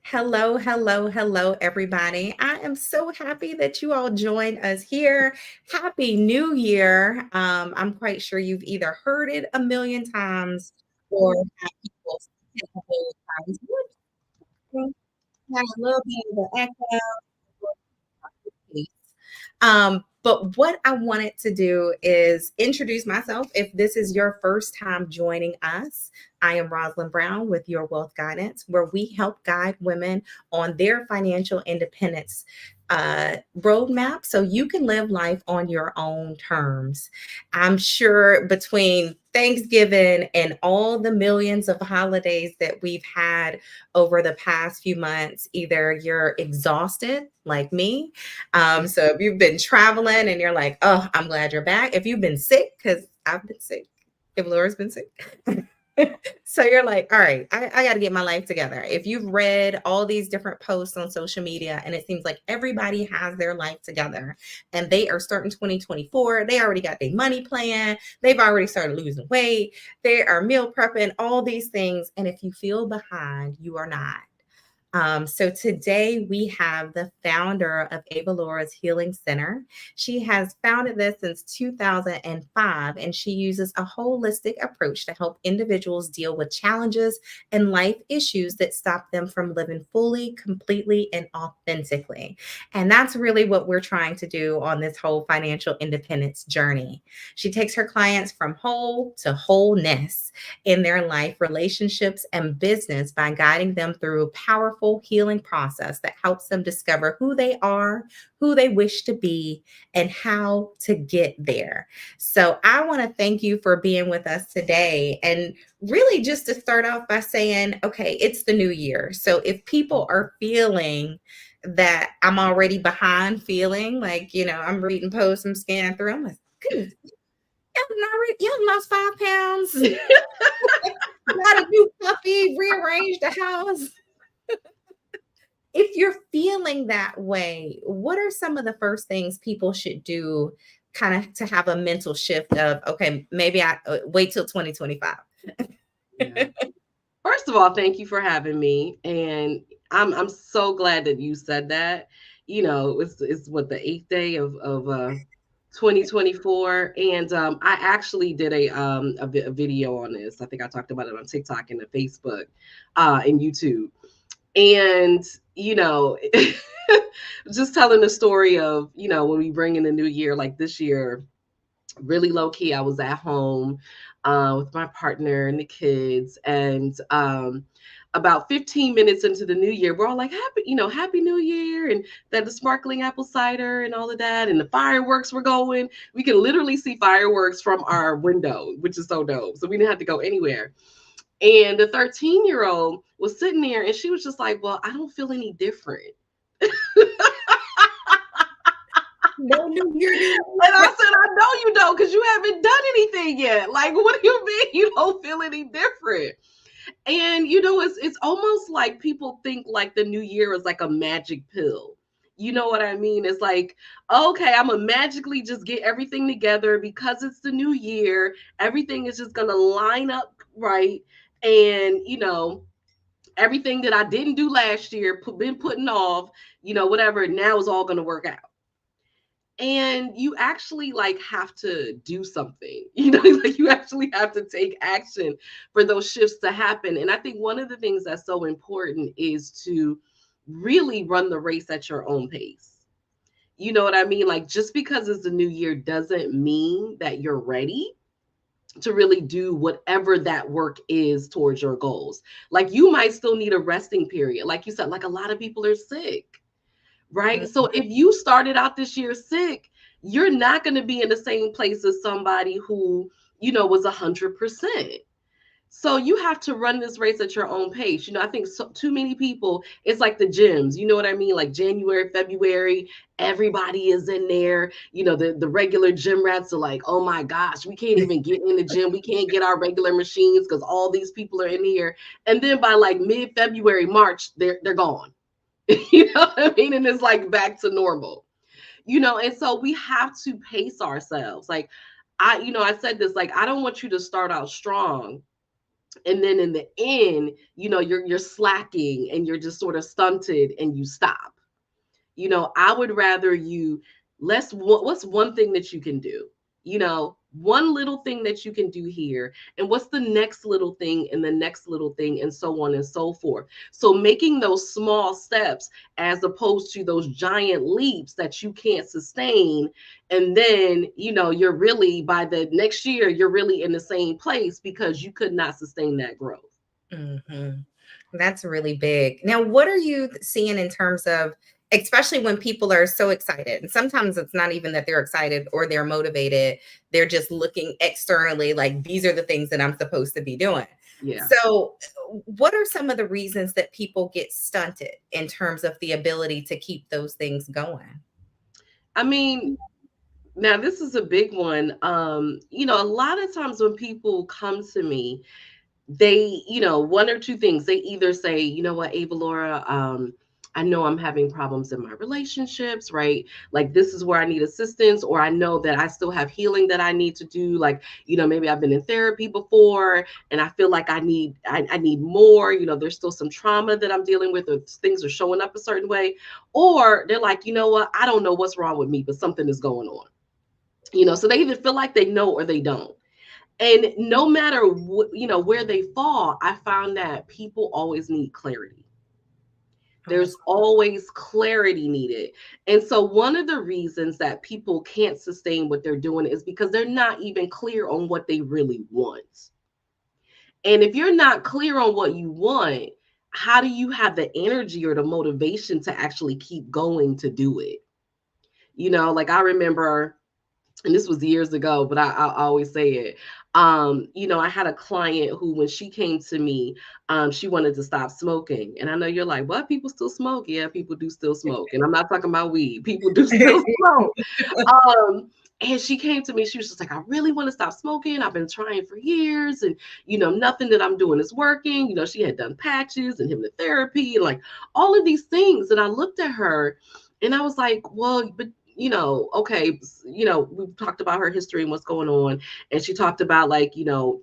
Hello, hello, hello, everybody. I am so happy that you all joined us here. Happy New Year. I'm quite sure you've either heard it a million times or had people say it a million times. Had a little bit of an echo. But what I wanted to do is introduce myself. If this is your first time joining us, I am Rosalind Brown with Your Wealth Guidance, where we help guide women on their financial independence roadmap so you can live life on your own terms. I'm sure between Thanksgiving and all the millions of holidays that we've had over the past few months, either you're exhausted like me, so if you've been traveling and you're like, oh, I'm glad you're back. If you've been sick, because I've been sick, if Laura's been sick. So you're like, all right, I got to get my life together. If you've read all these different posts on social media and it seems like everybody has their life together and they are starting 2024, they already got their money plan, they've already started losing weight, they are meal prepping, all these things. And if you feel behind, you are not. So today we have the founder of Avalaura's Healing Center. She has founded this since 2005, and she uses a holistic approach to help individuals deal with challenges and life issues that stop them from living fully, completely, and authentically. And that's really what we're trying to do on this whole financial independence journey. She takes her clients from whole to wholeness in their life, relationships, and business by guiding them through a powerful healing process that helps them discover who they are, who they wish to be, and how to get there. So, I want to thank you for being with us today. And really, just to start off by saying, okay, it's the new year. So, if people are feeling that I'm already behind, feeling like, I'm reading posts, I'm scanning through, I'm like, goodness, y'all lost 5 pounds. Got a new puppy, rearranged the house. If you're feeling that way, what are some of the first things people should do kind of to have a mental shift of, okay, maybe I wait till 2025? Yeah. First of all, thank you for having me, and I'm so glad that you said that. It's what the eighth day of 2024, and I actually did a video on this. I think I talked about it on TikTok and the Facebook, and YouTube, and you know, just telling the story of when we bring in the new year, like this year, really low key. I was at home with my partner and the kids, and about 15 minutes into the new year, we're all like, happy New Year, and that the sparkling apple cider and all of that, and the fireworks were going. We can literally see fireworks from our window, which is so dope. So we didn't have to go anywhere. And the 13-year-old was sitting there, and she was just like, "Well, I don't feel any different." No new year, And I said, I know you don't, because you haven't done anything yet. Like, what do you mean you don't feel any different? And it's almost like people think like the new year is like a magic pill. You know what I mean? It's like, okay, I'm gonna magically just get everything together because it's the new year. Everything is just gonna line up right. And everything that I didn't do last year, been putting off, whatever, now is all gonna work out. And you actually like have to do something. Like you actually have to take action for those shifts to happen. And I think one of the things that's so important is to really run the race at your own pace. You know what I mean? Like, just because it's the new year doesn't mean that you're ready to really do whatever that work is towards your goals. Like, you might still need a resting period, like you said. Like, a lot of people are sick, right? So if you started out this year sick, you're not going to be in the same place as somebody who, was 100%. So you have to run this race at your own pace. I think too many people, it's like the gyms, you know what I mean? Like January, February, everybody is in there. The regular gym rats are like, oh my gosh, we can't even get in the gym. We can't get our regular machines because all these people are in here. And then by like mid-February, March, they're gone. You know what I mean? And it's like back to normal. And so we have to pace ourselves. Like, I said this, like, I don't want you to start out strong And then in the end, you're slacking and you're just sort of stunted and you stop. I would rather you, what's one thing that you can do? One little thing that you can do here, and what's the next little thing and the next little thing, and so on and so forth. So making those small steps as opposed to those giant leaps that you can't sustain. And then, you're really, by the next year, you're really in the same place because you could not sustain that growth. Mm-hmm. That's really big. Now, what are you seeing in terms of, especially when people are so excited? And sometimes it's not even that they're excited or they're motivated. They're just looking externally like these are the things that I'm supposed to be doing. Yeah. So, what are some of the reasons that people get stunted in terms of the ability to keep those things going? I mean, now this is a big one. A lot of times when people come to me, they, one or two things. They either say, you know what, Avalaura, I know I'm having problems in my relationships, right? Like this is where I need assistance, or I know that I still have healing that I need to do. Like, maybe I've been in therapy before and I feel like I need more, there's still some trauma that I'm dealing with, or things are showing up a certain way. Or they're like, you know what, I don't know what's wrong with me, but something is going on. So they either feel like they know or they don't. And no matter where they fall, I found that people always need clarity. Oh, There's always clarity needed. And so one of the reasons that people can't sustain what they're doing is because they're not even clear on what they really want. And if you're not clear on what you want, how do you have the energy or the motivation to actually keep going to do it? Like I remember, and this was years ago, but I always say it. I had a client who, when she came to me, she wanted to stop smoking. And I know you're like, what? People still smoke? Yeah, people do still smoke. And I'm not talking about weed. People do still smoke. And she came to me, she was just like, I really want to stop smoking. I've been trying for years and, nothing that I'm doing is working. She had done patches and hypnotherapy and like all of these things. And I looked at her and I was like, well, but okay, we talked about her history and what's going on. And she talked about like,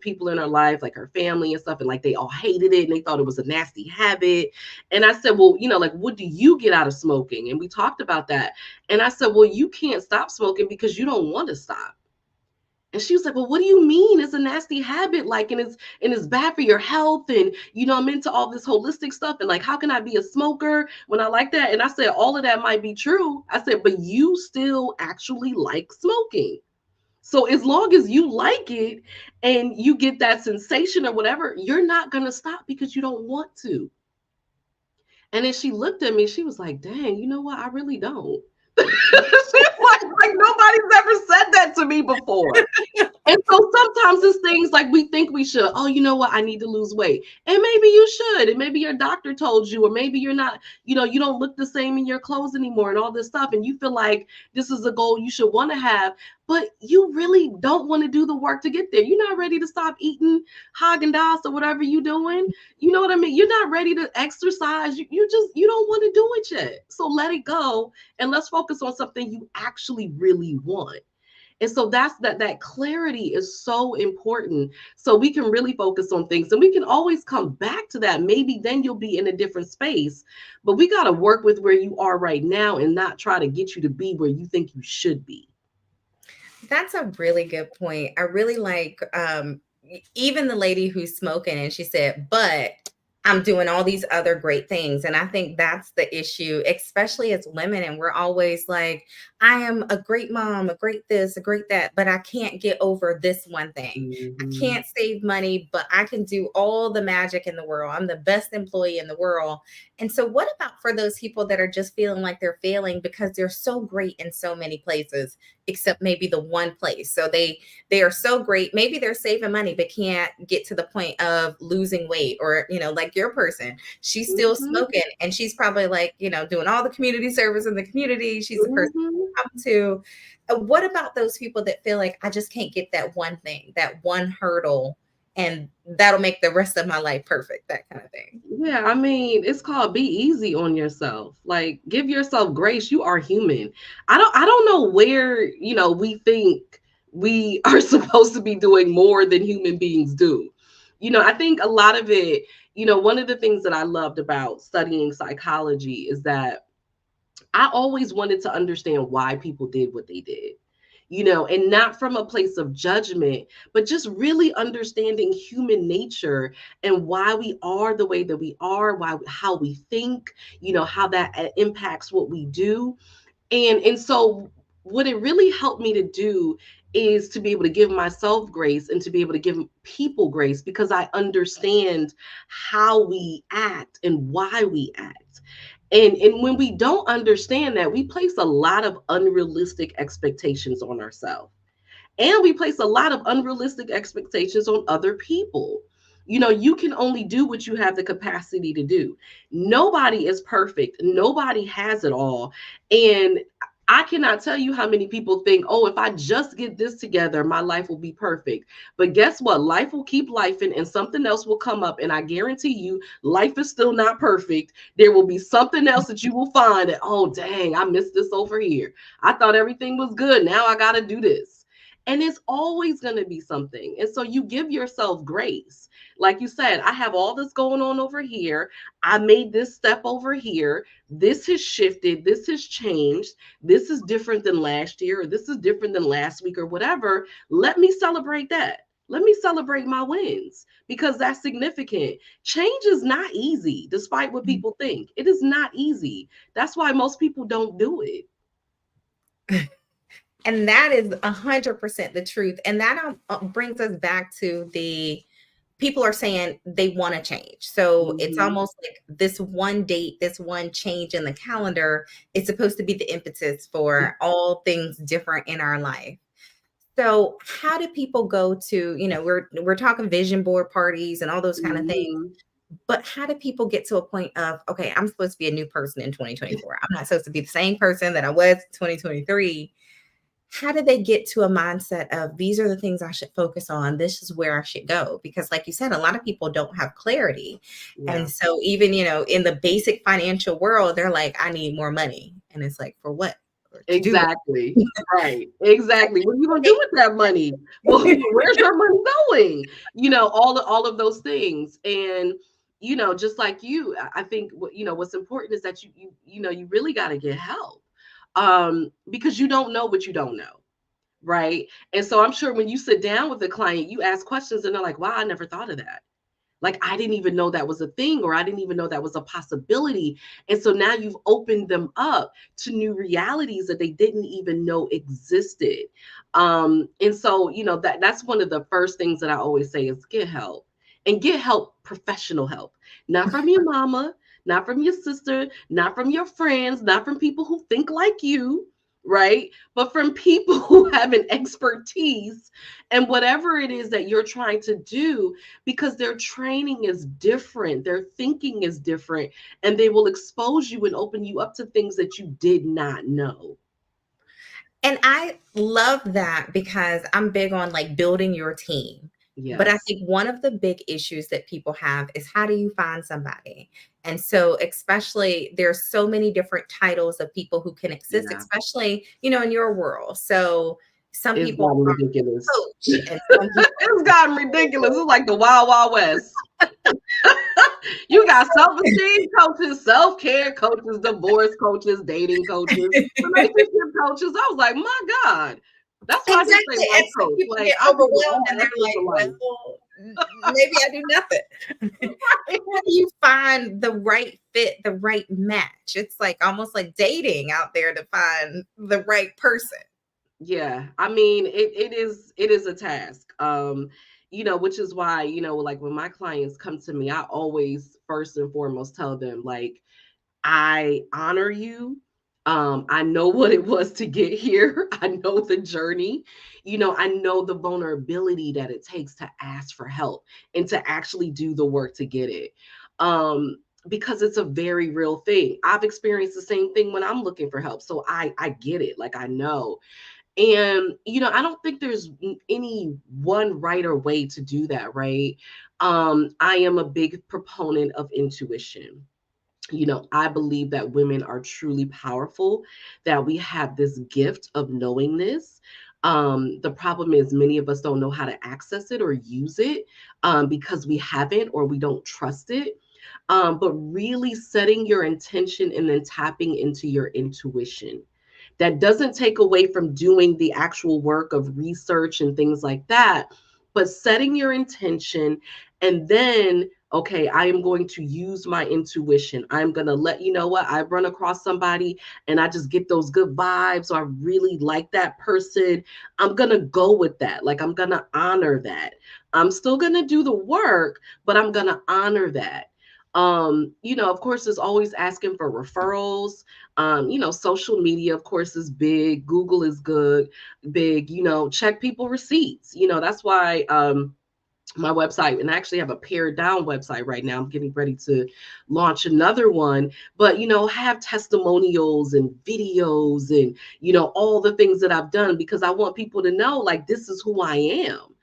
people in her life, like her family and stuff, and like they all hated it and they thought it was a nasty habit. And I said, well, like, what do you get out of smoking? And we talked about that. And I said, well, you can't stop smoking because you don't want to stop. And she was like, well, what do you mean? It's a nasty habit, like, and it's bad for your health. And, I'm into all this holistic stuff. And like, how can I be a smoker when I like that? And I said, all of that might be true. I said, but you still actually like smoking. So as long as you like it and you get that sensation or whatever, you're not going to stop because you don't want to. And then she looked at me, she was like, dang, you know what? I really don't. She's like nobody's ever said that to me before. And so sometimes it's things like we think we should, oh, you know what, I need to lose weight. And maybe you should. And maybe your doctor told you, or maybe you're not, you don't look the same in your clothes anymore and all this stuff. And you feel like this is a goal you should want to have, but you really don't want to do the work to get there. You're not ready to stop eating Haagen-Dazs or whatever you're doing. You know what I mean? You're not ready to exercise. You don't want to do it yet. So let it go and let's focus on something you actually really want. And so that clarity is so important. So we can really focus on things and we can always come back to that. Maybe then you'll be in a different space, but we got to work with where you are right now and not try to get you to be where you think you should be. that's a really good point. I really like even the lady who's smoking, and she said, but I'm doing all these other great things. And I think that's the issue, especially as women. And we're always like, I am a great mom, a great this, a great that, but I can't get over this one thing. I Mm-hmm. can't save money, but I can do all the magic in the world. I'm the best employee in the world. And so, what about for those people that are just feeling like they're failing because they're so great in so many places, except maybe the one place? So they are so great. Maybe they're saving money, but can't get to the point of losing weight, or, like your person, she's still Mm-hmm. smoking and she's probably like, doing all the community service in the community. She's the person Mm-hmm. to come to. What about those people that feel like I just can't get that one thing, that one hurdle, and that'll make the rest of my life perfect, that kind of thing? Yeah, I mean, it's called be easy on yourself. Like give yourself grace. You are human. I don't know where, we think we are supposed to be doing more than human beings do. I think a lot of it, one of the things that I loved about studying psychology is that I always wanted to understand why people did what they did, and not from a place of judgment, but just really understanding human nature and why we are the way that we are, how we think, how that impacts what we do. And so what it really helped me to do is to be able to give myself grace and to be able to give people grace, because I understand how we act and why we act. And when we don't understand that, we place a lot of unrealistic expectations on ourselves, and we place a lot of unrealistic expectations on other people. You can only do what you have the capacity to do. Nobody is perfect, nobody has it all. And I cannot tell you how many people think, oh, if I just get this together, my life will be perfect. But guess what? Life will keep lifing and something else will come up. And I guarantee you, life is still not perfect. There will be something else that you will find that, oh, dang, I missed this over here. I thought everything was good. Now I got to do this. And it's always going to be something. And so you give yourself grace. Like you said, I have all this going on over here. I made this step over here. This has shifted. This has changed. This is different than last year, or this is different than last week, or whatever. Let me celebrate that. Let me celebrate my wins, because that's significant. Change is not easy, despite what people think. It is not easy. That's why most people don't do it. And that is 100% the truth. And that brings us back to the people are saying they want to change. So it's Mm-hmm. almost like this one date, this one change in the calendar is supposed to be the impetus for all things different in our life. So how do people go to, we're talking vision board parties and all those kind of things, Mm-hmm. but how do people get to a point of, okay, I'm supposed to be a new person in 2024. I'm not supposed to be the same person that I was in 2023. How do they get to a mindset of these are the things I should focus on? This is where I should go. Because like you said, a lot of people don't have clarity. Yeah. And so even, in the basic financial world, they're like, I need more money. And it's like, for what? Or to do Exactly. Right. Exactly. What are you gonna do with that money? Well, where's your money going? All of those things. And just like you, I think what's important is that you really got to get help. Because you don't know what you don't know. Right. And so I'm sure when you sit down with a client, you ask questions and they're like, wow, I never thought of that. Like, I didn't even know that was a thing, or I didn't even know that was a possibility. And so now you've opened them up to new realities that they didn't even know existed. And so, that's one of the first things that I always say is get help, and get help, professional help, not from your mama, not from your sister, not from your friends, not from people who think like you, right? But from people who have an expertise and whatever it is that you're trying to do, because their training is different, their thinking is different, and they will expose you and open you up to things that you did not know. And I love that because I'm big on like building your team. But I Yes. think one of the big issues that people have is how do you find somebody? And so, especially, there's so many different titles of people who can exist, Yeah. especially, in your world. So, some It's people gotten are ridiculous. coach and some people It's gotten ridiculous. It's like the Wild Wild West. You got self-esteem coaches, self-care coaches, divorce coaches, dating coaches, relationship coaches. I was like, my God. That's why I just say exactly. life And some coach. people Like, get I give you overwhelmed all and they're aspects like, of life. well, maybe I do nothing. How do you find the right fit, the right match? It's like almost like dating out there to find the right person. Yeah, I mean, it is a task. Which is why, like when my clients come to me, I always first and foremost tell them, like, I honor you. I know what it was to get here. I know the journey. I know the vulnerability that it takes to ask for help and to actually do the work to get it. Because it's a very real thing. I've experienced the same thing when I'm looking for help. So I get it. Like, I know. And I don't think there's any one right or way to do that, right? I am a big proponent of intuition. I believe that women are truly powerful, that we have this gift of knowingness. The problem is many of us don't know how to access it or use it because we haven't or we don't trust it. But really setting your intention and then tapping into your intuition. That doesn't take away from doing the actual work of research and things like that, but setting your intention and then, okay, I am going to use my intuition. I'm going to let you know what I run across somebody and I just get those good vibes, or I really like that person. I'm going to go with that. Like, I'm going to honor that. I'm still going to do the work, but I'm going to honor that. Of course, there's always asking for referrals. Social media, of course, is big. Google is good, big. Check people receipts. That's why my website, and I actually have a pared down website right now. I'm getting ready to launch another one, but have testimonials and videos and all the things that I've done, because I want people to know, like, this is who I am.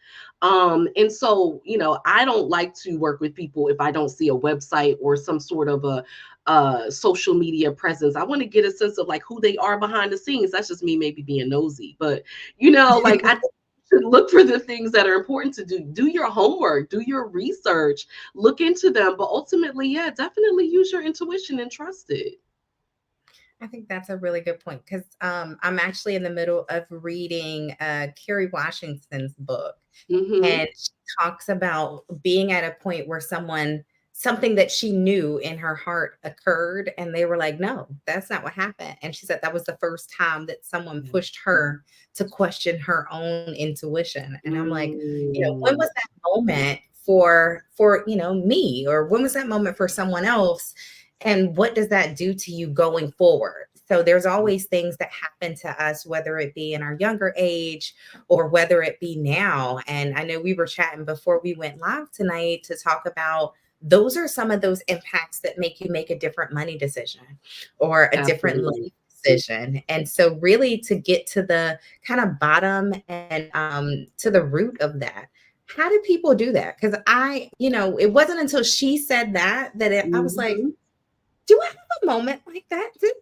And so, I don't like to work with people if I don't see a website or some sort of a social media presence. I want to get a sense of like who they are behind the scenes. That's just me maybe being nosy, but like, I think you should look for the things that are important to do. Do your homework, do your research, look into them. But ultimately, yeah, definitely use your intuition and trust it. I think that's a really good point because I'm actually in the middle of reading Kerry Washington's book, Mm-hmm. and she talks about being at a point where something that she knew in her heart occurred, and they were like, "No, that's not what happened." And she said that was the first time that someone pushed her to question her own intuition. And I'm like, when Mm. was that moment for me, or when was that moment for someone else? And what does that do to you going forward? So there's always things that happen to us, whether it be in our younger age or whether it be now. And I know we were chatting before we went live tonight to talk about those are some of those impacts that make you make a different money decision or a different Absolutely. life decision. And so really to get to the kind of bottom and to the root of that, how do people do that? Because it wasn't until she said I was like, Mhm. do I have a moment like that? Did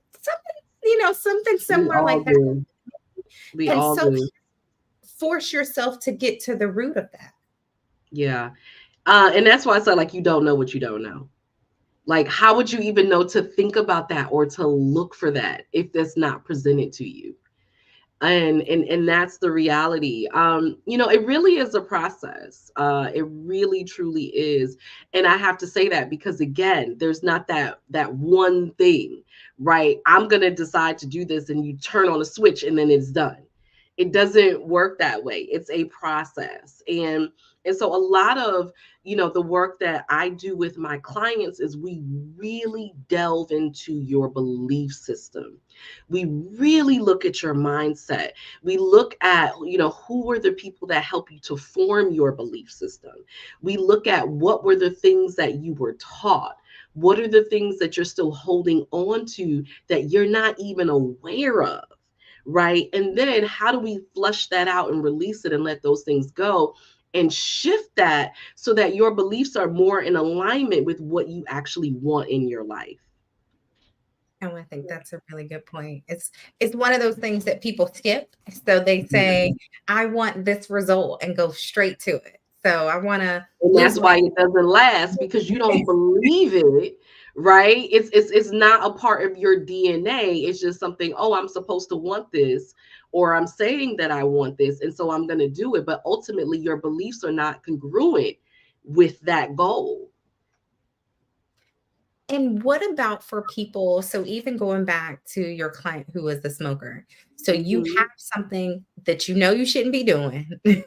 something We similar all like that? do. We And all so do. force yourself to get to the root of that. Yeah. And that's why I said, like, you don't know what you don't know. Like, how would you even know to think about that or to look for that if that's not presented to you? And that's the reality. It really is a process. It really truly is. And I have to say that because, again, there's not that one thing, right? I'm gonna decide to do this and you turn on a switch and then it's done. It doesn't work that way. It's a process. And so a lot of the work that I do with my clients is we really delve into your belief system. We really look at your mindset. We look at, who were the people that help you to form your belief system. We look at what were the things that you were taught. What are the things that you're still holding on to that you're not even aware of? Right. And then how do we flush that out and release it and let those things go and shift that so that your beliefs are more in alignment with what you actually want in your life? Oh, I think that's a really good point. It's one of those things that people skip. So they say, I want this result and go straight to it. So I want to And lose that's why weight. it doesn't last, because you don't believe it, right? It's not a part of your DNA. It's just something, oh, I'm supposed to want this, or I'm saying that I want this, and so I'm going to do it. But ultimately, your beliefs are not congruent with that goal. And what about for people? So even going back to your client who was the smoker. So you Mhm. have something that you know you shouldn't be doing. Yeah.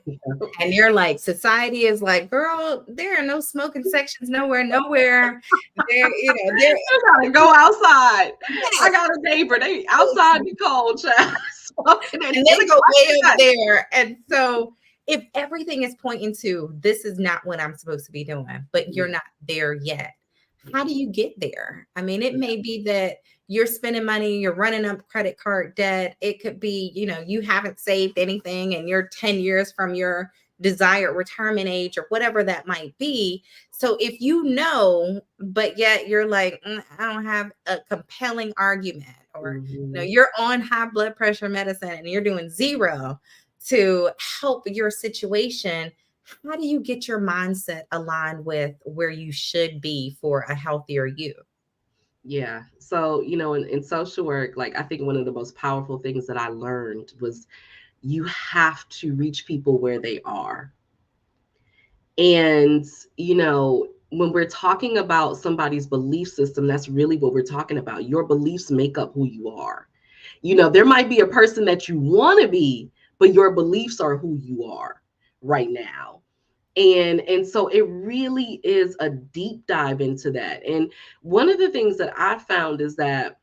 And you're like, society is like, girl, there are no smoking sections nowhere. There, I gotta go outside. I got a neighbor. They outside the cold, child, smoking and in they the go way over quiet. there. And so if everything is pointing to this is not what I'm supposed to be doing, but you're Yeah, not there yet, how yeah, do you get there? I mean, it yeah. may be that you're spending money, you're running up credit card debt. It could be, you haven't saved anything and you're 10 years from your desired retirement age or whatever that might be. So if you know, but yet you're like, I don't have a compelling argument, or Mhm. you're on high blood pressure medicine and you're doing zero to help your situation, how do you get your mindset aligned with where you should be for a healthier you? Yeah. So, in social work, like I think one of the most powerful things that I learned was you have to reach people where they are. And, when we're talking about somebody's belief system, that's really what we're talking about. Your beliefs make up who you are. There might be a person that you want to be, but your beliefs are who you are right now. And so it really is a deep dive into that. And one of the things that I found is that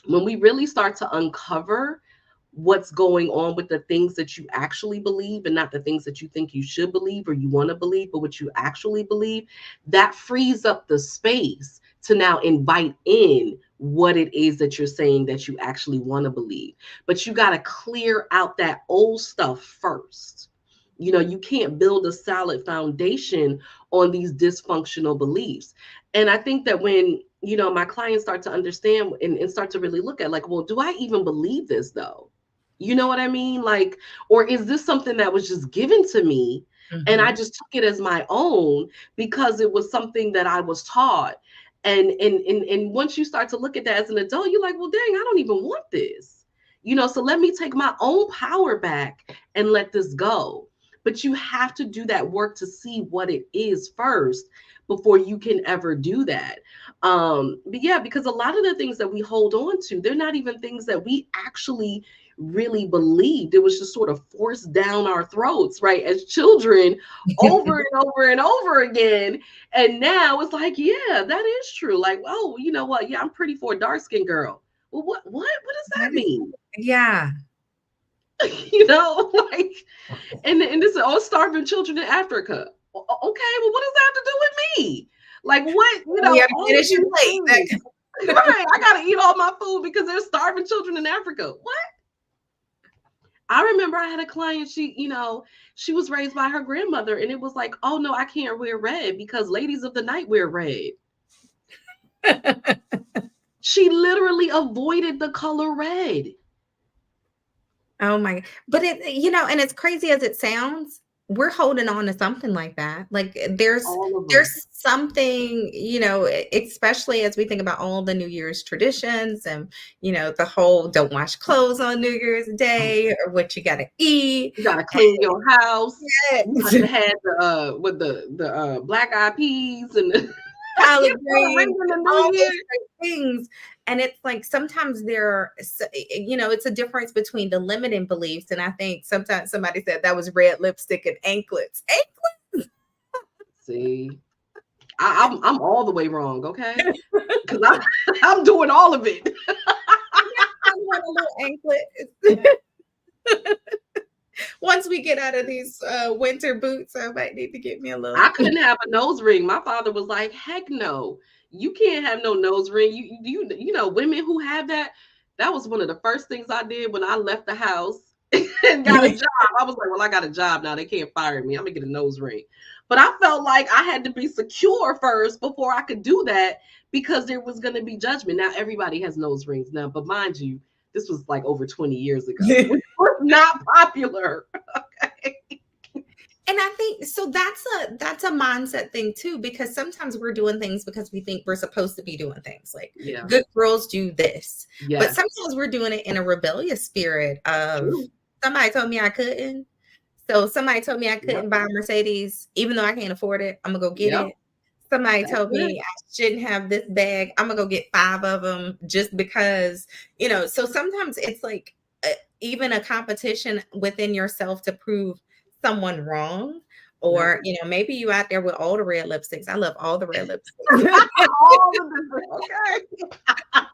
when we really start to uncover what's going on with the things that you actually believe and not the things that you think you should believe or you want to believe, but what you actually believe, that frees up the space to now invite in what it is that you're saying that you actually want to believe. But you got to clear out that old stuff first. You can't build a solid foundation on these dysfunctional beliefs. And I think that when, my clients start to understand and start to really look at like, well, do I even believe this though? You know what I mean? Like, or is this something that was just given to me and I Mhm. just took it as my own because it was something that I was taught? And once you start to look at that as an adult, you're like, well, dang, I don't even want this. So let me take my own power back and let this go. But you have to do that work to see what it is first before you can ever do that. But yeah, because a lot of the things that we hold on to, they're not even things that we actually really believed. It was just sort of forced down our throats, right, as children, over and over and over again. And now it's like, yeah, that is true. Like, oh, you know what? Yeah, I'm pretty for a dark-skinned girl. Well, what does That that is, mean? yeah. Like, and this is all starving children in Africa. Okay, well, what does that have to do with me? Like, what, You gotta all of finish your these plate. things. Right, I gotta eat all my food because there's starving children in Africa. What? I remember I had a client, she was raised by her grandmother, and it was like, oh no, I can't wear red because ladies of the night wear red. She literally avoided the color red. Oh my, but and it's crazy as it sounds, we're holding on to something like that. Like All of them. there's something, especially as we think about all the New Year's traditions and, the whole don't wash clothes on New Year's Day or what you gotta eat. You gotta clean your house. You got Yes. to have the with the black eyed peas and the Collard ring greens, in the all new year. those great things. And it's like sometimes it's a difference between the limiting beliefs. And I think sometimes somebody said that was red lipstick and anklets. See, I'm all the way wrong, okay? Because I'm doing all of it. I want a little anklet. Once we get out of these winter boots, I might need to get me a I little. couldn't have a nose ring. My father was like, "Heck no, you can't have no nose ring." Women who have that. That was one of the first things I did when I left the house and got a job. I was like, "Well, I got a job now. They can't fire me. I'm gonna get a nose ring." But I felt like I had to be secure first before I could do that because there was going to be judgment. Now everybody has nose rings now, but mind you, this was like over 20 years ago, which was not popular. Okay. And I think so that's a mindset thing too, because sometimes we're doing things because we think we're supposed to be doing things. Like Yeah. good girls do this. But Yes. sometimes we're doing it in a rebellious spirit of True. somebody told me I couldn't. So somebody told me I Yep. couldn't buy a Mercedes, even though I can't afford it. I'm gonna go get Yep. it. Somebody That's told it. me I shouldn't have this bag. I'm gonna go get 5 of them just because, So sometimes it's like even a competition within yourself to prove someone wrong. Yep. Or, maybe you out there with all the red lipsticks. I love all the red lipsticks. All the different. Okay. I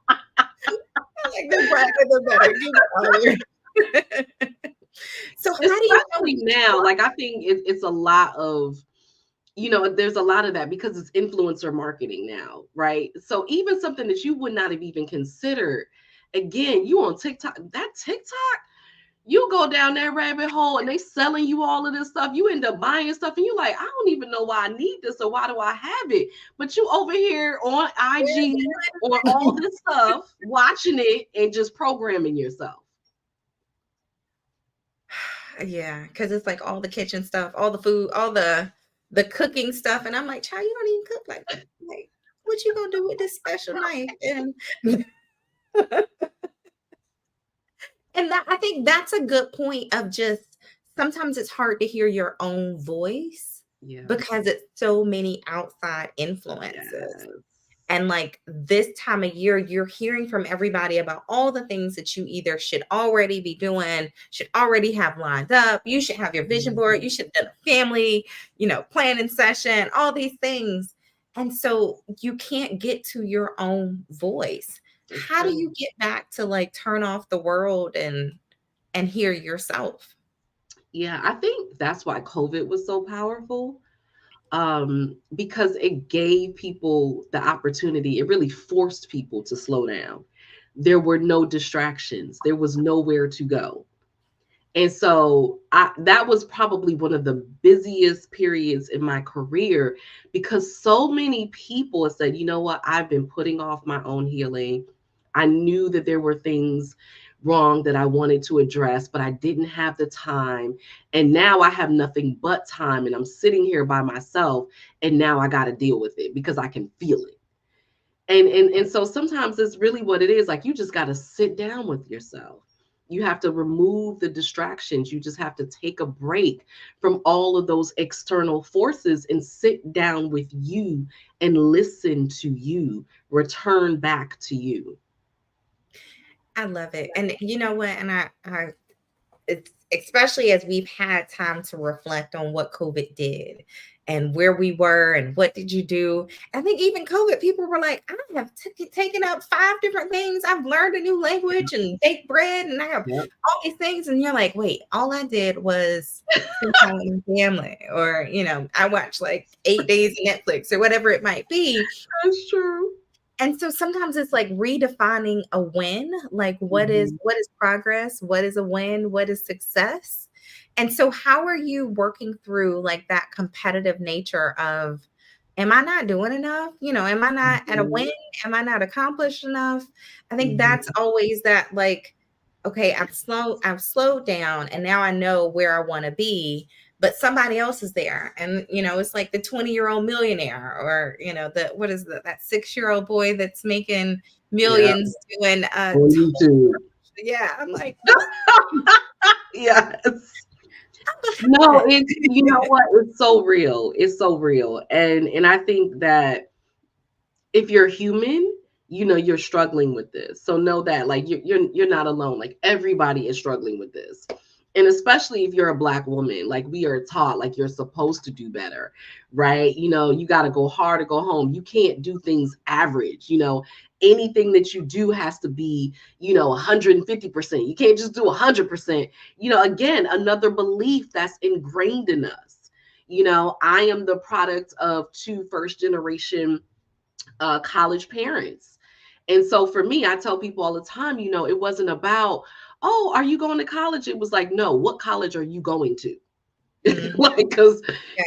like the brighter the better. Give it all. So how do you know Especially now, like I think it's a lot of, there's a lot of that because it's influencer marketing now, right? So even something that you would not have even considered, again, you on TikTok, that TikTok, you go down that rabbit hole and they selling you all of this stuff. You end up buying stuff and you're like, I don't even know why I need this or why do I have it? But you over here on IG or all this stuff, watching it and just programming yourself. Yeah, because it's like all the kitchen stuff, all the food, all the cooking stuff, and I'm like, child, you don't even cook like that. Like, what you gonna do with this special knife? And and that I think that's a good point of just sometimes it's hard to hear your own voice Yeah. because it's so many outside influences. Yes. And like this time of year, you're hearing from everybody about all the things that you either should already be doing, should already have lined up. You should have your vision board. Mhm. You should have done a family, planning session, all these things. And so you can't get to your own voice. It's How do true. you get back to like turn off the world and hear yourself? Yeah, I think that's why COVID was so powerful. Because it gave people the opportunity, it really forced people to slow down. There were no distractions, there was nowhere to go. And so that was probably one of the busiest periods in my career because so many people said, you know what, I've been putting off my own healing. I knew that there were things wrong that I wanted to address, but I didn't have the time. And now I have nothing but time and I'm sitting here by myself. And now I got to deal with it because I can feel it. And so sometimes it's really what it is. Like you just got to sit down with yourself. You have to remove the distractions. You just have to take a break from all of those external forces and sit down with you and listen to you, return back to you. I love it. And you know what? And I it's especially as we've had time to reflect on what COVID did and where we were and what did you do. I think even COVID, people were like, I have taken up 5 different things. I've learned a new language and baked bread and I have Yep. all these things. And you're like, wait, all I did was spend time with my family, or I watched like 8 days of Netflix or whatever it might be. That's true. And so sometimes it's like redefining a win, like Mhm. what is progress, what is a win, what is success. And so how are you working through like that competitive nature of, am I not doing enough? Am I not at a win? Mhm. Am I not accomplished enough? I think that's Mhm. always that, like, okay, I've slowed down and now I know where I want to be, but somebody else is there. And it's like the 20-year-old millionaire, or the what is that 6-year-old boy that's making Yeah. millions doing On YouTube. yeah, I'm like, Yes. what No, happened? it's you know what? It's so real. It's so real. And I think that if you're human, you're struggling with this. So know that like you're not alone. Like everybody is struggling with this. And especially if you're a black woman, like we are taught like you're supposed to do better, right? You got to go hard or go home. You can't do things average, anything that you do has to be, 150%. You can't just do 100%. Again, another belief that's ingrained in us. I am the product of two first generation college parents. And so for me, I tell people all the time, it wasn't about, oh, are you going to college? It was like, no, what college are you going to? Mhm. Like, because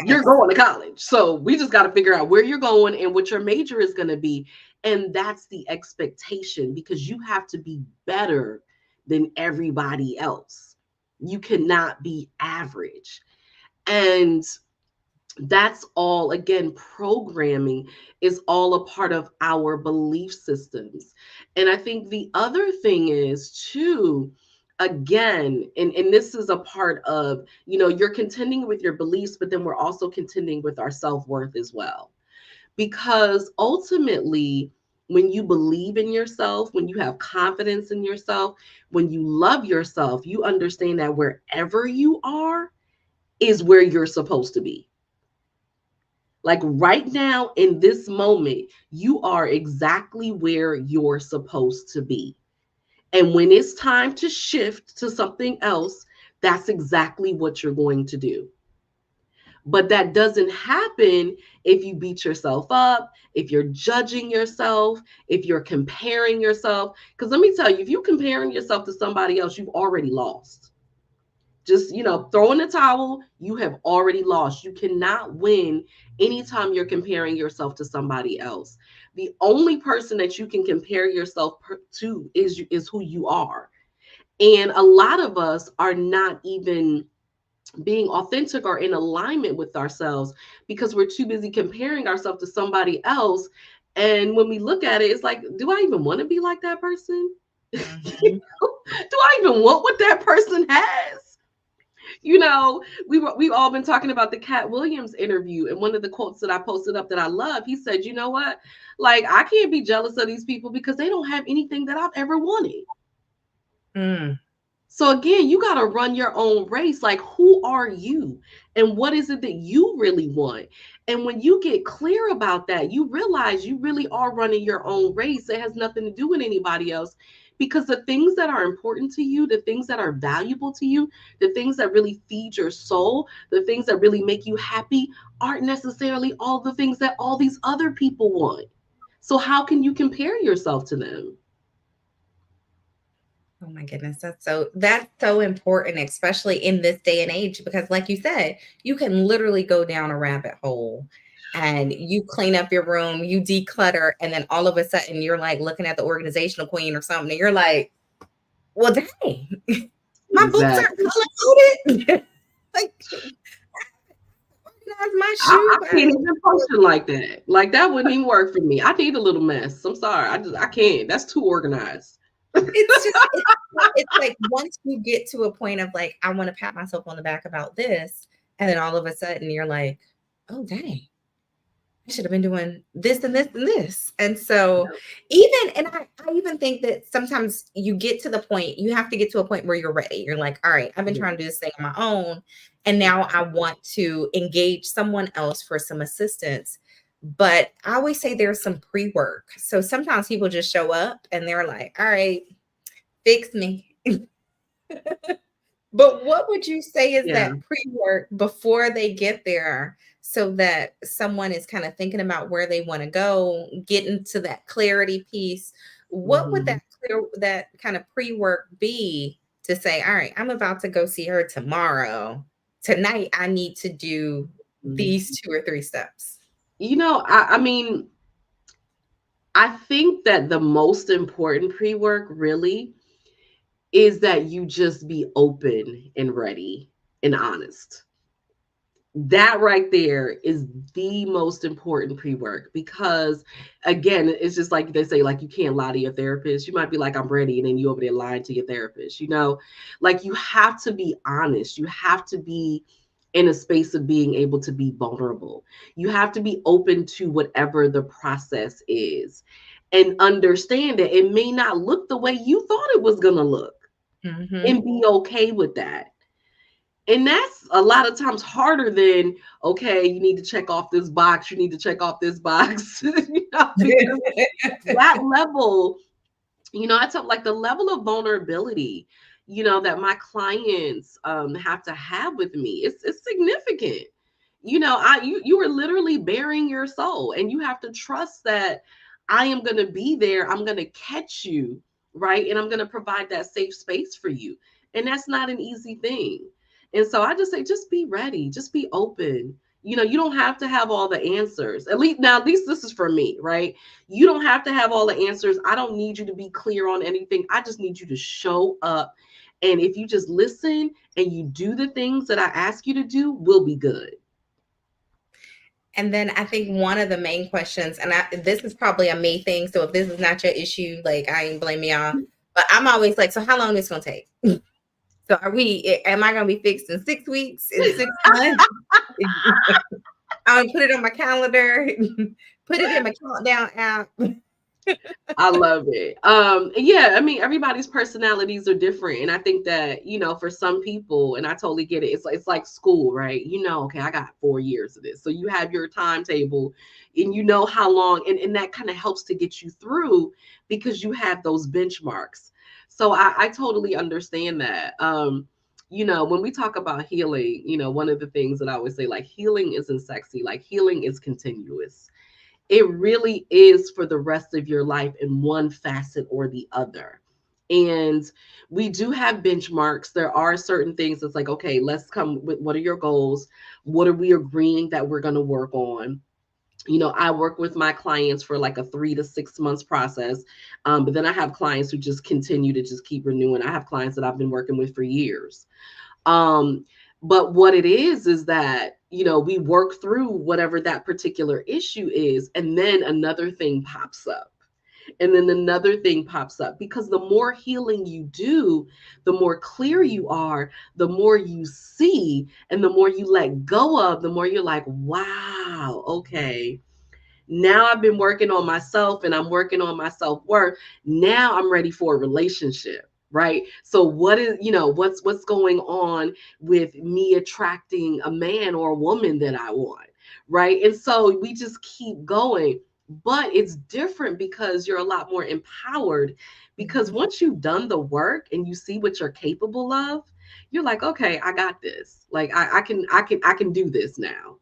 you're Yes. going to college. So we just got to figure out where you're going and what your major is going to be. And that's the expectation because you have to be better than everybody else. You cannot be average. And that's all, again, programming is all a part of our belief systems. And I think the other thing is too, again, and this is a part of, you're contending with your beliefs, but then we're also contending with our self-worth as well, because ultimately when you believe in yourself, when you have confidence in yourself, when you love yourself, you understand that wherever you are is where you're supposed to be. Like right now, in this moment, you are exactly where you're supposed to be. And when it's time to shift to something else, that's exactly what you're going to do. But that doesn't happen if you beat yourself up, if you're judging yourself, if you're comparing yourself. Because let me tell you, if you're comparing yourself to somebody else, you've already lost. Just throw in the towel. You have already lost. You cannot win anytime you're comparing yourself to somebody else. The only person that you can compare yourself to is who you are. And a lot of us are not even being authentic or in alignment with ourselves, because we're too busy comparing ourselves to somebody else. And when we look at it, it's like, do I even want to be like that person? Mm-hmm. Do I even want what that person has? We've all been talking about the Cat Williams interview, and one of the quotes that I posted up that I love, he said, you know what? Like, I can't be jealous of these people because they don't have anything that I've ever wanted. Mm. So again, you got to run your own race. Like, who are you? And what is it that you really want? And when you get clear about that, you realize you really are running your own race. It has nothing to do with anybody else, because the things that are important to you, the things that are valuable to you, the things that really feed your soul, the things that really make you happy aren't necessarily all the things that all these other people want. So how can you compare yourself to them? Oh my goodness, that's so important, especially in this day and age, because like you said, you can literally go down a rabbit hole and you clean up your room, you declutter, and then all of a sudden you're like looking at the organizational queen or something, and you're like, well, dang, my books are Exactly. color coded. Like, organize my shoe I can't bag. even function like that. Like, that wouldn't even work for me. I need a little mess. I'm sorry. I can't. That's too organized. It's like once you get to a point of like, I want to pat myself on the back about this, and then all of a sudden you're like, oh dang, I should have been doing this and this and this. And so I even think that sometimes you get to the point, you have to get to a point where you're ready. You're like, all right, I've been trying to do this thing on my own. And now I want to engage someone else for some assistance. But I always say there's some pre-work. So sometimes people just show up and they're like, all right, fix me. But what would you say is Yeah. that pre-work before they get there so that someone is kind of thinking about where they want to go, getting to that clarity piece? What would Hmm. that kind of pre-work be to say, all right, I'm about to go see her tomorrow. Tonight I need to do these 2 or 3 steps. I mean, I think that the most important pre work really is that you just be open and ready and honest. That right there is the most important pre-work, because again, it's just like they say, like, you can't lie to your therapist. You might be like, I'm ready, and then you over there lying to your therapist. Like, you have to be honest. You have to be in a space of being able to be vulnerable. You have to be open to whatever the process is, and understand that it may not look the way you thought it was going to look, Hmm. and be okay with that. And that's a lot of times harder than, okay, you need to check off this box, you need to check off this box, because that level, I tell, like, the level of vulnerability, that my clients have to have with me, it's significant. You are literally bearing your soul, and you have to trust that I am going to be there. I'm going to catch you, right? And I'm going to provide that safe space for you. And that's not an easy thing. And so I just say, just be ready, just be open. You don't have to have all the answers. At least this is for me, right? You don't have to have all the answers. I don't need you to be clear on anything. I just need you to show up. And if you just listen and you do the things that I ask you to do, we'll be good. And then I think one of the main questions, and this is probably a me thing. So if this is not your issue, like, I ain't blaming y'all. But I'm always like, so how long is gonna take? So am I gonna be fixed in 6 weeks, in 6 months? I'm gonna put it on my calendar, put it in my countdown app. I love it. Yeah, I mean, everybody's personalities are different. And I think that, for some people, and I totally get it, it's like school, right? Okay, I got 4 years of this. So you have your timetable, and you know how long, and that kind of helps to get you through, because you have those benchmarks. So I totally understand that. When we talk about healing, one of the things that I always say, like, healing isn't sexy, like, healing is continuous. It really is for the rest of your life in one facet or the other. And we do have benchmarks. There are certain things that's like, okay, let's come with, what are your goals? What are we agreeing that we're going to work on? I work with my clients for like a 3 to 6 months process. But then I have clients who just continue to just keep renewing. I have clients that I've been working with for years. Um, But what it is that, we work through whatever that particular issue is, and then another thing pops up. And then another thing pops up, because the more healing you do, the more clear you are, the more you see, and the more you let go of, the more you're like, wow, okay, now I've been working on myself and I'm working on my self-worth. Now I'm ready for a relationship, right? So what is, what's going on with me attracting a man or a woman that I want, right? And so we just keep going. But it's different because you're a lot more empowered, because Mhm. once you've done the work and you see what you're capable of, you're like, okay, I got this. Like I can do this now.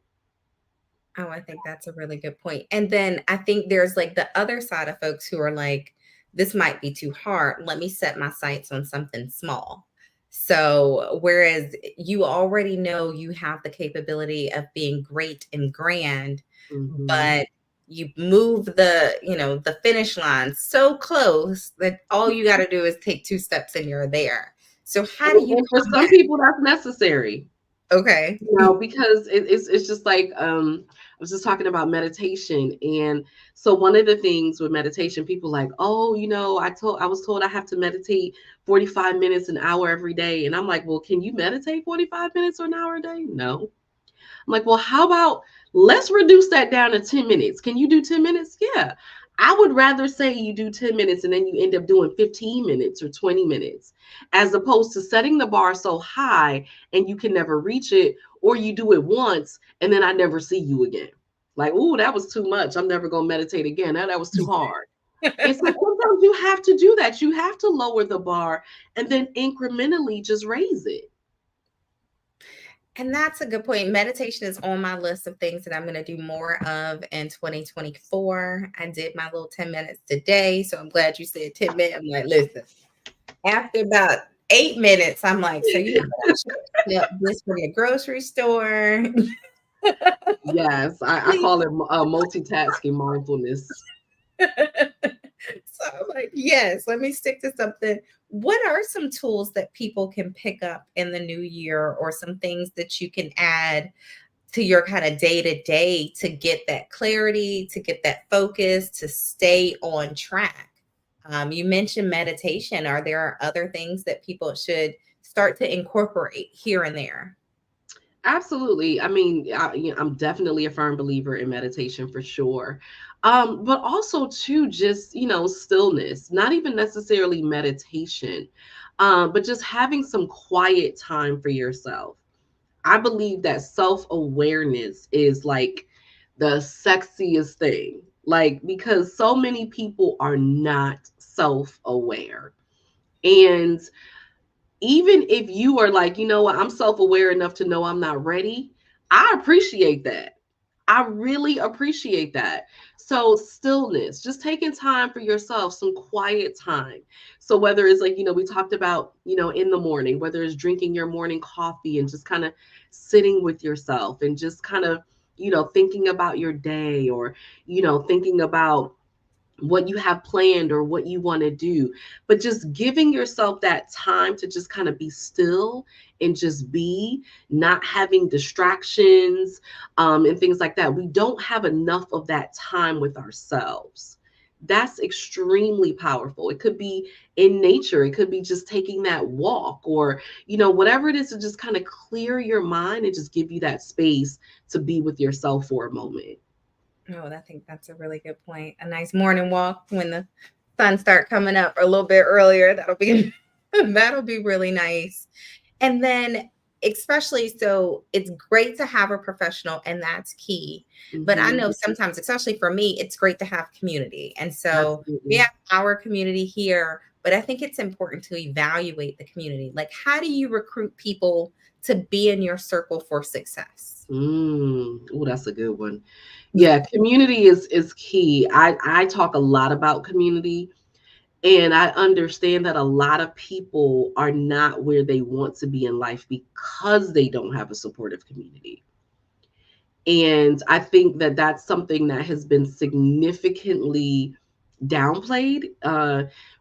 Oh, I think that's a really good point. And then I think there's like the other side of folks who are like, this might be too hard. Let me set my sights on something small. So, whereas you already know you have the capability of being great and grand, Hmm. but you move the finish line so close that all you got to do is take two steps and you're there. So, how do you And for some combat? people, that's necessary. Okay. Because it's just like, I was just talking about meditation. And so one of the things with meditation, people like, oh, I was told I have to meditate 45 minutes, an hour every day. And I'm like, well, can you meditate 45 minutes or an hour a day? No. I'm like, well, how about let's reduce that down to 10 minutes? Can you do 10 minutes? Yeah. I would rather say you do 10 minutes and then you end up doing 15 minutes or 20 minutes, as opposed to setting the bar so high and you can never reach it, or you do it once and then I never see you again. Like, ooh, that was too much. I'm never going to meditate again. That was too hard. And so sometimes you have to do that. You have to lower the bar and then incrementally just raise it. And that's a good point. Meditation is on my list of things that I'm going to do more of in 2024. I did my little 10 minutes today. So I'm glad you said 10 minutes. I'm like, listen, after about 8 minutes, I'm like, so you know what? I should have this from the grocery store. Yes, I call it multitasking mindfulness. So I'm like, yes, let me stick to something. What are some tools that people can pick up in the new year, or some things that you can add to your kind of day to day to get that clarity, to get that focus, to stay on track? You mentioned meditation. Are there other things that people should start to incorporate here and there? Absolutely. I mean, I'm definitely a firm believer in meditation for sure. But also too, just, stillness, not even necessarily meditation, but just having some quiet time for yourself. I believe that self-awareness is like the sexiest thing. Like, because so many people are not self-aware. And even if you are like, you know what, I'm self aware enough to know I'm not ready, I appreciate that. I really appreciate that. So, stillness, just taking time for yourself, some quiet time. So, whether it's like, we talked about, in the morning, whether it's drinking your morning coffee and just kind of sitting with yourself and just kind of, thinking about your day, or, thinking about what you have planned or what you want to do, but just giving yourself that time to just kind of be still and just be, not having distractions, and things like that. We don't have enough of that time with ourselves. That's extremely powerful. It could be in nature, it could be just taking that walk, or whatever it is, to just kind of clear your mind and just give you that space to be with yourself for a moment. Oh, I think that's a really good point. A nice morning walk when the sun start coming up a little bit earlier. That'll be that'll be really nice. And then, especially, so it's great to have a professional, and that's key. But I Hmm. know sometimes, especially for me, it's great to have community. And so we Absolutely. have our community here, but I think it's important to evaluate the community. Like, how do you recruit people to be in your circle for success? Oh, that's a good one. Yeah, community is key. I talk a lot about community, and I understand that a lot of people are not where they want to be in life because they don't have a supportive community. And I think that that's something that has been significantly downplayed.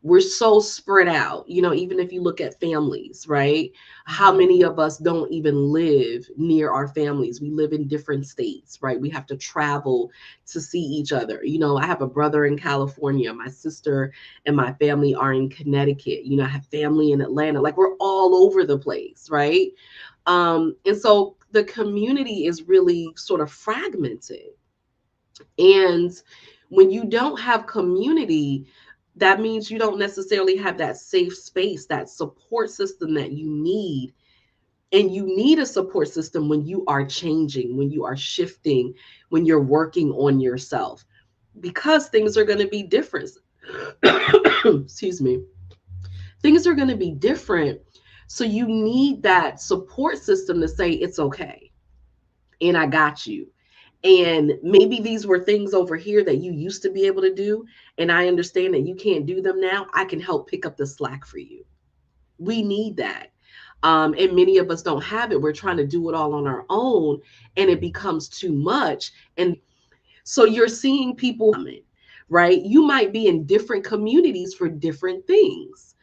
We're so spread out, even if you look at families, right? How many of us don't even live near our families? We live in different states, right? We have to travel to see each other. I have a brother in California, my sister and my family are in Connecticut. I have family in Atlanta. Like, we're all over the place, right? And so the community is really sort of fragmented. And when you don't have community, that means you don't necessarily have that safe space, that support system that you need. And you need a support system when you are changing, when you are shifting, when you're working on yourself, because things are going to be different. Excuse me. Things are going to be different. So you need that support system to say, it's okay. And I got you. And maybe these were things over here that you used to be able to do. And I understand that you can't do them now. I can help pick up the slack for you. We need that. And many of us don't have it. We're trying to do it all on our own, and it becomes too much. And so you're seeing people, right? You might be in different communities for different things.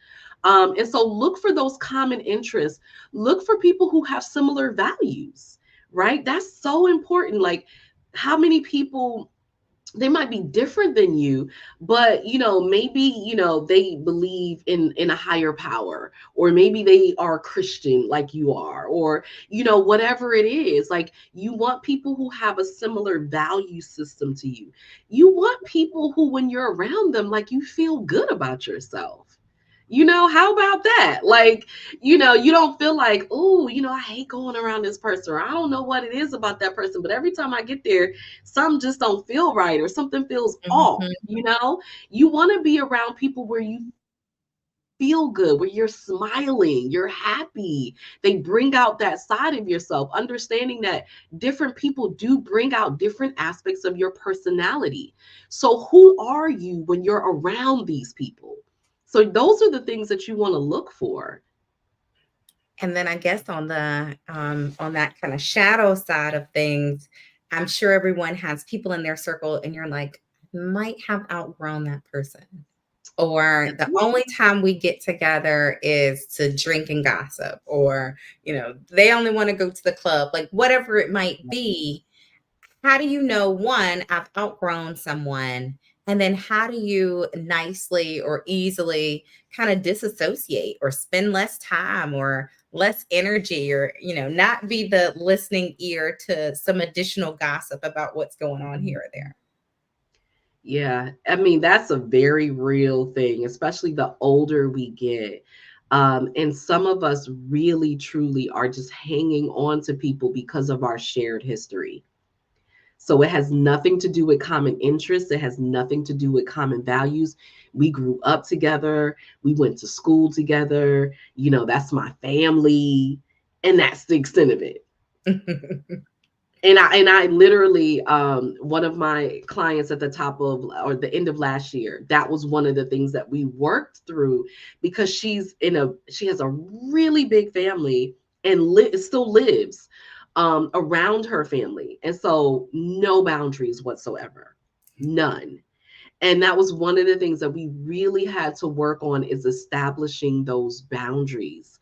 And so look for those common interests. Look for people who have similar values, right? That's so important. Like, how many people, they might be different than you, but maybe they believe in a higher power, or maybe they are Christian like you are, or whatever it is. Like, you want people who have a similar value system to you. You want people who, when you're around them, like, you feel good about yourself. How about that? Like, you don't feel like, oh, I hate going around this person, or I don't know what it is about that person, but every time I get there, some just don't feel right, or something feels off. Mm-hmm. You want to be around people where you feel good, where you're smiling, you're happy. They bring out that side of yourself, understanding that different people do bring out different aspects of your personality. So who are you when you're around these people? So those are the things that you want to look for. And then I guess on that kind of shadow side of things, I'm sure everyone has people in their circle and you're like, might have outgrown that person. Or the only time we get together is to drink and gossip, or, they only want to go to the club, like whatever it might be. How do you know, one, I've outgrown someone? And then how do you nicely or easily kind of disassociate or spend less time or less energy, or, not be the listening ear to some additional gossip about what's going on here or there? Yeah, I mean, that's a very real thing, especially the older we get. And some of us really, truly are just hanging on to people because of our shared history. So it has nothing to do with common interests. It has nothing to do with common values. We grew up together. We went to school together. That's my family. And that's the extent of it. And I literally, one of my clients at the top of, or the end of last year, that was one of the things that we worked through, because she has a really big family, and still lives around her family. And so no boundaries whatsoever, none. And that was one of the things that we really had to work on, is establishing those boundaries.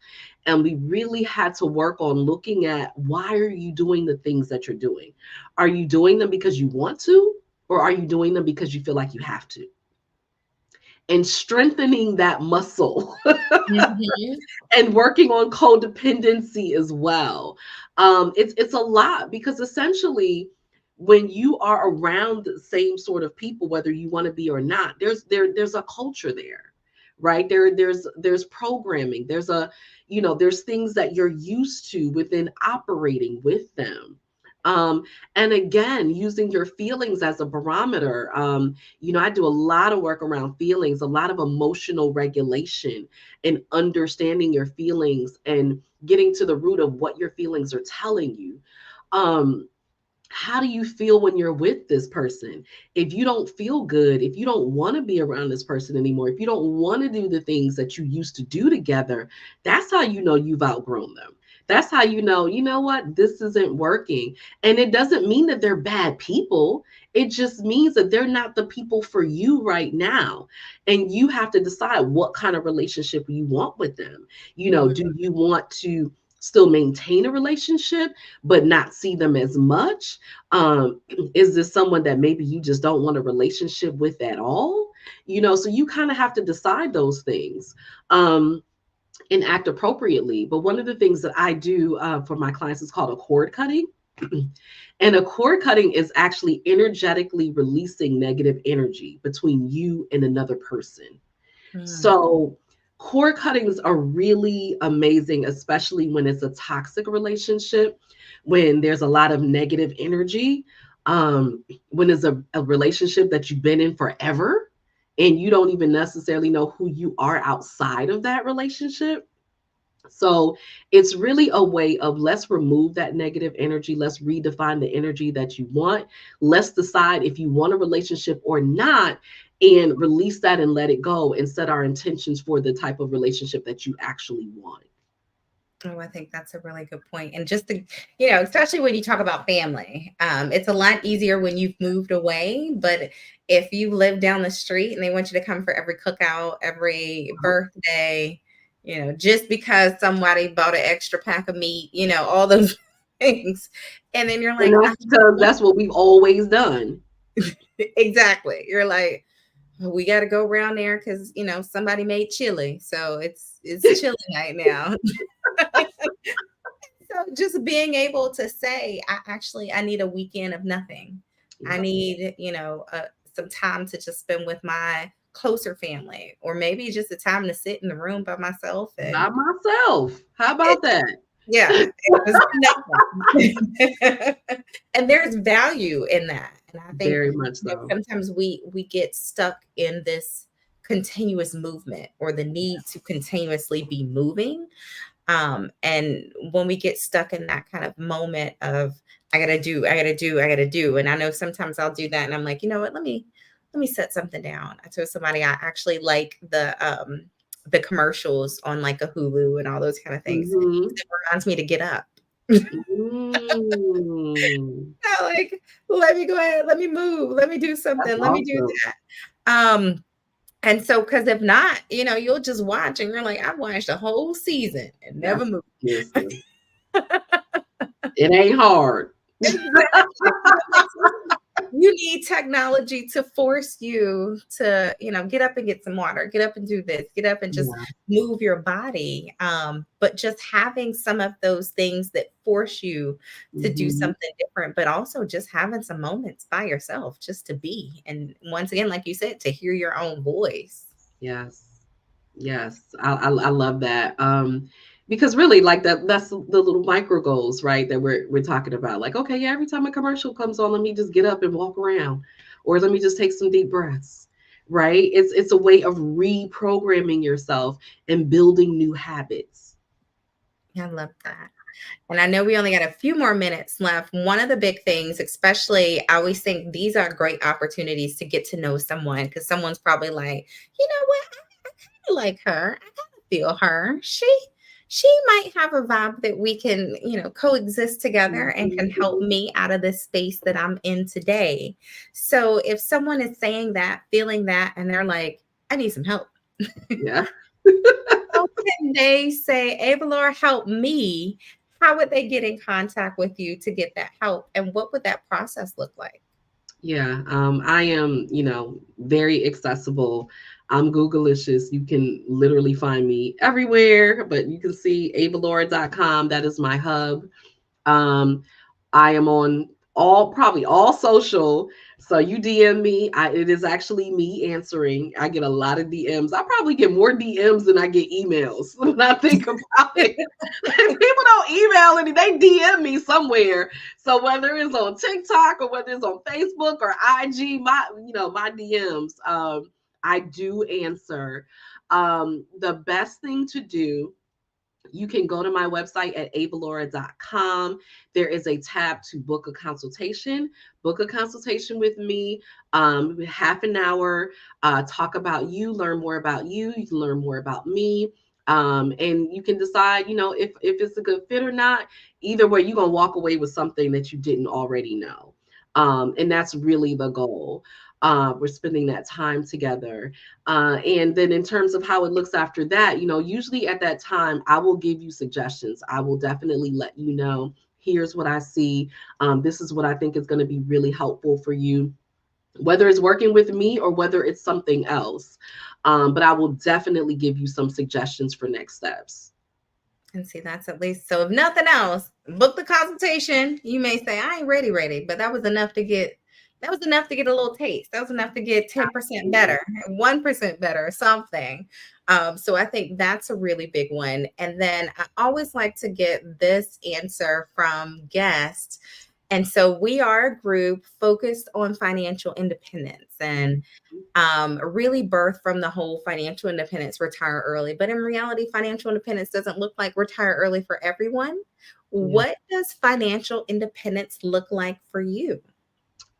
And we really had to work on looking at, why are you doing the things that you're doing? Are you doing them because you want to, or are you doing them because you feel like you have to? And strengthening that muscle Mhm. and working on codependency as well. It's a lot, because essentially, when you are around the same sort of people, whether you want to be or not, there's a culture there, right? There's programming. There's things that you're used to within operating with them. Um, and again, using your feelings as a barometer. I do a lot of work around feelings, a lot of emotional regulation, and understanding your feelings and getting to the root of what your feelings are telling you. Um, how do you feel when you're with this person? If you don't feel good, if you don't want to be around this person anymore, if you don't want to do the things that you used to do together, that's how you know you've outgrown them. That's how you know what, this isn't working. And it doesn't mean that they're bad people. It just means that they're not the people for you right now. And you have to decide what kind of relationship you want with them. Mhm. Do you want to still maintain a relationship but not see them as much? Is this someone that maybe you just don't want a relationship with at all? So you kind of have to decide those things. And act appropriately. But one of the things that I do for my clients is called a cord cutting. And a cord cutting is actually energetically releasing negative energy between you and another person. Mm. So, cord cuttings are really amazing, especially when it's a toxic relationship, when there's a lot of negative energy, when it's a relationship that you've been in forever and you don't even necessarily know who you are outside of that relationship. So it's really a way of, let's remove that negative energy. Let's redefine the energy that you want. Let's decide if you want a relationship or not, and release that and let it go and set our intentions for the type of relationship that you actually want. Oh, I think that's a really good point. And just to, especially when you talk about family, it's a lot easier when you've moved away. But if you live down the street and they want you to come for every cookout, every birthday, just because somebody bought an extra pack of meat, all those things. And then you're And like, that's because that's what we've always done. exactly. You're like, we got to go around there because, somebody made chili. So it's chili night now. So just being able to say, I need a weekend of nothing. I Yep. need, some time to just spend with my closer family, or maybe just a time to sit in the room by myself By and myself. How it, about that? yeah, it was nothing. And there's value in that. And I think Very much so. sometimes we get stuck in this continuous movement or the need to continuously be moving, and when we get stuck in that kind of moment of I gotta do, and I know sometimes I'll do that, and I'm like, you know what, let me set something down. I told somebody I actually like the commercials on like a Hulu and all those kind of things. Hmm. It reminds me to get up. Mm. Like, let me go ahead, let me move, let me do That's something, let me do awesome. that. And so, because if not, you'll just watch and you're like, I watched a whole season and never That's moved. listen. It ain't hard. Exactly. You need technology to force you to, get up and get some water, get up and do this, get up and just Yeah. move your body. But just having some of those things that force you to do Mhm. something different, but also just having some moments by yourself just to be. And once again, like you said, to hear your own voice. Yes. Yes. I love that. Because really, like, that's the little micro goals, right? That we're talking about. Like, okay, yeah, every time a commercial comes on, let me just get up and walk around. Or let me just take some deep breaths. Right? It's a way of reprogramming yourself and building new habits. I love that. And I know we only got a few more minutes left. One of the big things, especially, I always think these are great opportunities to get to know someone because someone's probably like, you know what, I kind of like her. I kind of feel her. She might have a vibe that we can, coexist together and can help Mhm. me out of this space that I'm in today. So if someone is saying that, feeling that, and they're like, I need some help. Yeah. How can they say, Avalaura, help me? How would they get in contact with you to get that help? And what would that process look like? Yeah, I am, very accessible. I'm Googleicious. You can literally find me everywhere, but you can see avalaura.com. That is my hub. Um, I am on probably all social. So you DM me. It is actually me answering. I get a lot of DMs. I probably get more DMs than I get emails when I think about it. People don't email and they DM me somewhere. So whether it's on TikTok or whether it's on Facebook or IG, my DMs, I do answer. The best thing to do, you can go to my website at avalaura.com. There is a tab to book a consultation. Book a consultation with me, half an hour, talk about you, learn more about you, you can learn more about me. And you can decide, if it's a good fit or not. Either way, you're gonna walk away with something that you didn't already know. And that's really the goal. We're spending that time together. And then in terms of how it looks after that, usually at that time, I will give you suggestions. I will definitely let you know, here's what I see. This is what I think is going to be really helpful for you, whether it's working with me or whether it's something else. But I will definitely give you some suggestions for next steps. And see, that's at least, so if nothing else, book the consultation. You may say, I ain't ready, but that was enough to get a little taste. That was enough to get 10% better, 1% better, something. So I think that's a really big one. And then I always like to get this answer from guests. And so we are a group focused on financial independence and really birthed from the whole financial independence, retire early. But in reality, financial independence doesn't look like retire early for everyone. Yeah. What does financial independence look like for you?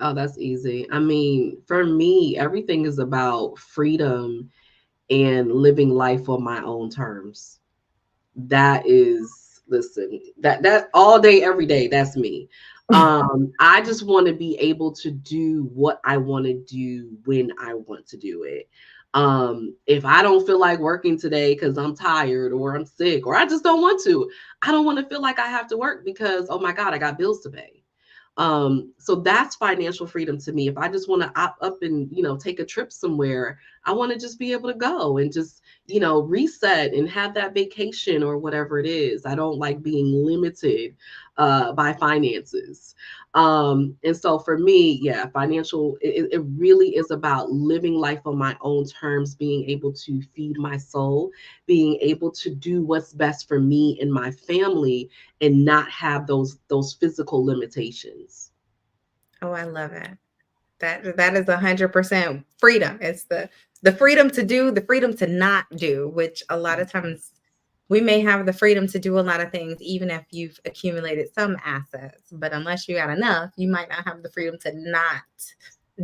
Oh, that's easy. I mean, for me, everything is about freedom and living life on my own terms. That is, listen, that all day, every day, that's me. I just want to be able to do what I want to do when I want to do it. If I don't feel like working today because I'm tired or I'm sick or I just don't want to, I don't want to feel like I have to work because, oh my God, I got bills to pay. So that's financial freedom to me. If I just want to opt up and, take a trip somewhere, I want to just be able to go and just, reset and have that vacation or whatever it is. I don't like being limited by finances. And so for me, yeah, financial, it really is about living life on my own terms, being able to feed my soul, being able to do what's best for me and my family, and not have those physical limitations. Oh, I love it. That is 100% freedom. It's the freedom to do, the freedom to not do, which a lot of times we may have the freedom to do a lot of things, even if you've accumulated some assets. But unless you got enough, you might not have the freedom to not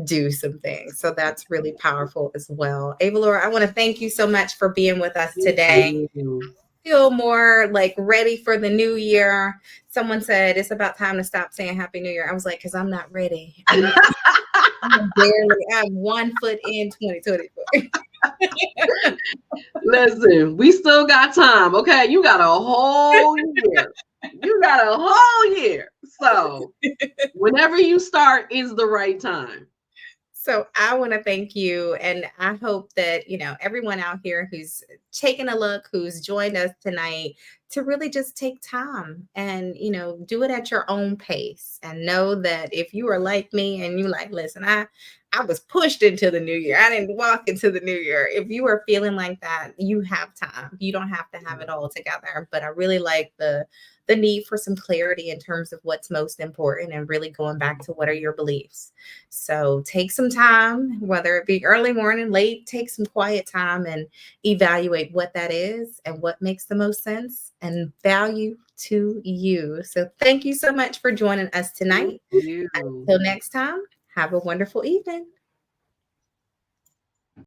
do some things. So that's really powerful as well. Avalaura, I want to thank you so much for being with us today. Thank you. Feel more like ready for the new year. Someone said it's about time to stop saying Happy New Year. I was like, because I'm not ready. I'm 1 foot in 2024. Listen, we still got time. Okay, you got a whole year. You got a whole year. So whenever you start is the right time. So I want to thank you. And I hope that, everyone out here who's taken a look, who's joined us tonight, to really just take time and, do it at your own pace and know that if you are like me and you like, listen, I was pushed into the new year. I didn't walk into the new year. If you are feeling like that, you have time. You don't have to have it all together. But I really like the need for some clarity in terms of what's most important and really going back to what are your beliefs. So take some time, whether it be early morning, late, take some quiet time and evaluate what that is and what makes the most sense and value to you. So thank you so much for joining us tonight. Thank you. Until next time, have a wonderful evening.